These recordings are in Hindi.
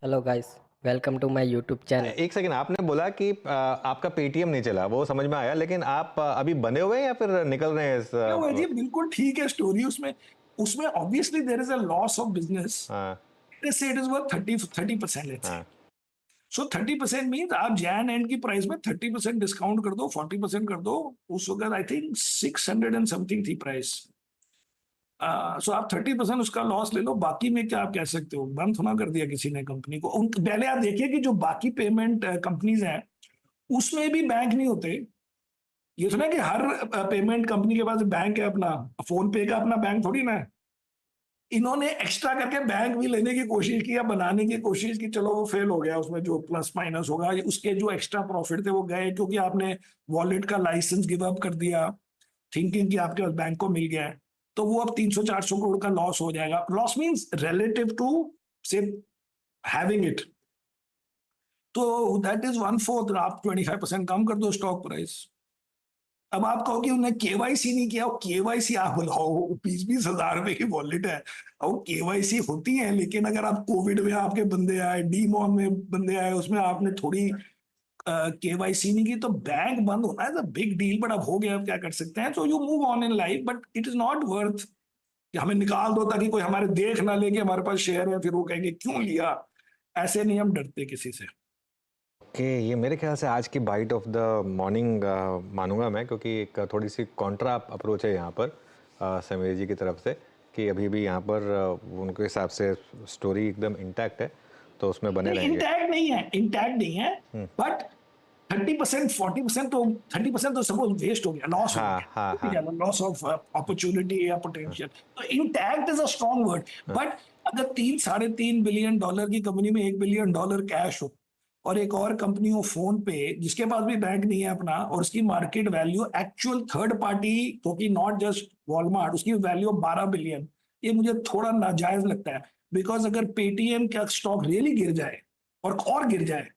Hello guys, welcome to my YouTube channel. एक सेकंड, आपने बोला कि आपका पेटीएम नहीं चला, वो समझ में आया, लेकिन आप अभी बने हुए हैं या फिर निकल रहे हैं इस क्या हुआ जी? बिल्कुल ठीक है स्टोरी। उसमें उसमें obviously there is a loss of business. हाँ, let's say it is worth 30%। Let's say हाँ। सो 30% मीन्स आप जैन एंड की प्राइस में 30% डिस्काउंट कर दो, 40% कर दो। उस वक्त आई थिंक 600 एंड समथिंग थी प्राइस। सो आप 30% उसका लॉस ले लो। बाकी में क्या आप कह सकते हो, बंद थोड़ा कर दिया किसी ने कंपनी को। पहले आप देखिए कि जो बाकी पेमेंट कंपनीज हैं उसमें भी बैंक नहीं होते। ये सुना कि हर पेमेंट कंपनी के पास बैंक है अपना। फोन पे का अपना बैंक थोड़ी ना है। इन्होंने एक्स्ट्रा करके बैंक भी लेने की कोशिश की या बनाने की कोशिश की, चलो वो फेल हो गया। उसमें जो प्लस माइनस होगा उसके जो एक्स्ट्रा प्रॉफिट थे वो गए, क्योंकि आपने वॉलेट का लाइसेंस गिव अप कर दिया थिंकिंग कि आपके पास बैंक को मिल गया है। तो वो अब 300-400 करोड़ का लॉस हो जाएगा। लॉस मीन्स रिलेटिव टू से हैविंग इट। तो दैट इज 1/4। आप 25% कम कर दो स्टॉक प्राइस। अब आप कहो कि उन्हें केवाईसी नहीं किया। केवाईसी आप बुलाओ, 20-20 हजार रुपए की वॉलेट है और केवाईसी होती है। लेकिन अगर आप कोविड में आपके बंदे आए, डीमॉन में बंदे आए, उसमें आपने थोड़ी केवाईसी नहीं की तो बैंक बंद होना है बिग डील। बट अब हो गया, अब क्या कर सकते हैं। So you move on in life, but it is not worth कि हमें निकाल दो ताकि कोई हमारे देख ना ले कि हमारे पास शेयर है, फिर वो कहेंगे क्यों लिया। ऐसे नहीं हम डरते किसी से। कि ये मेरे ख्याल से आज की बाइट ऑफ द मॉर्निंग मानूंगा मैं, क्योंकि एक थोड़ी सी कॉन्ट्रा अप्रोच है यहाँ पर समीर जी की तरफ से, कि अभी भी यहाँ पर उनके हिसाब से स्टोरी एकदम इंटैक्ट है, तो उसमें बने नहीं, रहेंगे। इंटैक्ट नहीं है, इंटैक्ट नहीं है। बट 30%, 40% तो 30% तो सपोज वेस्ट हो गया, लॉस हो हाँ, हाँ, हाँ। गया, लॉस ऑफ अपॉर्चुनिटी या पोटेंशियल। तो intact is a strong word. But अगर 3-3.5 बिलियन डॉलर की कंपनी में $1 बिलियन कैश हो और एक और कंपनी हो फोन पे जिसके पास भी बैंक नहीं है अपना, और उसकी market value actual third party, क्योंकि नॉट जस्ट वॉलमार्ट, उसकी वैल्यू 12 बिलियन, ये मुझे थोड़ा नाजायज लगता है। बिकॉज अगर पेटीएम का स्टॉक रियली गिर जाए और गिर जाए,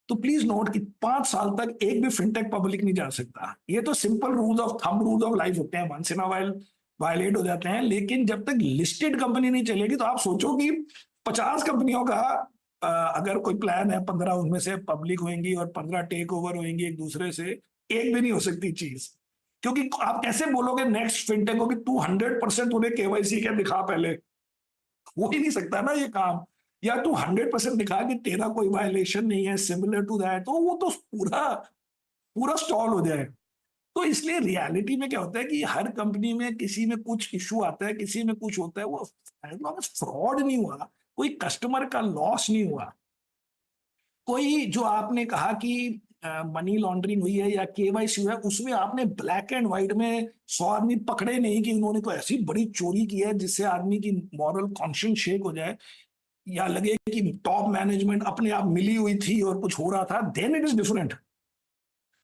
तो प्लीज नोट कि 5 साल तक एक भी फिनटेक पब्लिक नहीं जा सकता। ये तो simple rules of thumb, rules of life होते हैं, once in a while violate हो जाते हैं। लेकिन जब तक लिस्टेड कंपनी नहीं चलेगी, तो आप सोचो कि 50 कंपनियों का अगर कोई प्लान है, 15 उनमें से पब्लिक होंगी और 15 टेक ओवर होंगी एक दूसरे से, एक भी नहीं हो सकती चीज। क्योंकि आप कैसे बोलोगे नेक्स्ट फिनटेक को कि तू 100% उन्हें केवाईसी क्या दिखा पहले। हो ही नहीं सकता ना ये काम। या तू 100% दिखा कि तेरा कोई वायलेशन नहीं है सिमिलर टू दैट, तो वो तो पूरा पूरा स्टॉल हो जाए। तो इसलिए रियलिटी में क्या होता है कि हर कंपनी में किसी में कुछ इशू आता है, किसी में कुछ होता है। वो फ्रॉड नहीं हुआ, कोई कस्टमर का लॉस नहीं हुआ, कोई जो आपने कहा कि मनी लॉन्ड्रिंग हुई है या केवाईसी हुआ है, उसमें आपने ब्लैक एंड व्हाइट में 100 आदमी पकड़े नहीं कि उन्होंने कोई ऐसी बड़ी चोरी की है जिससे आदमी की मॉरल कॉन्शियस शेक हो जाए, या लगे कि टॉप मैनेजमेंट अपने आप मिली हुई थी और कुछ हो रहा था, then it is different.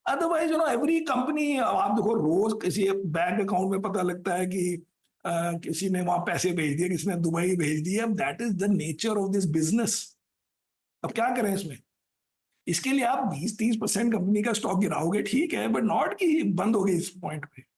Otherwise every company, आप देखो रोज किसी बैंक अकाउंट में पता लगता है कि किसी ने वहां पैसे भेज दिए, किसी ने दुबई भेज दिए। अब that is the nature of this business. अब क्या करें इसमें। इसके लिए आप 20-30% कंपनी का स्टॉक गिराओगे ठीक है, बट नॉट कि बंद हो गई इस पॉइंट पे।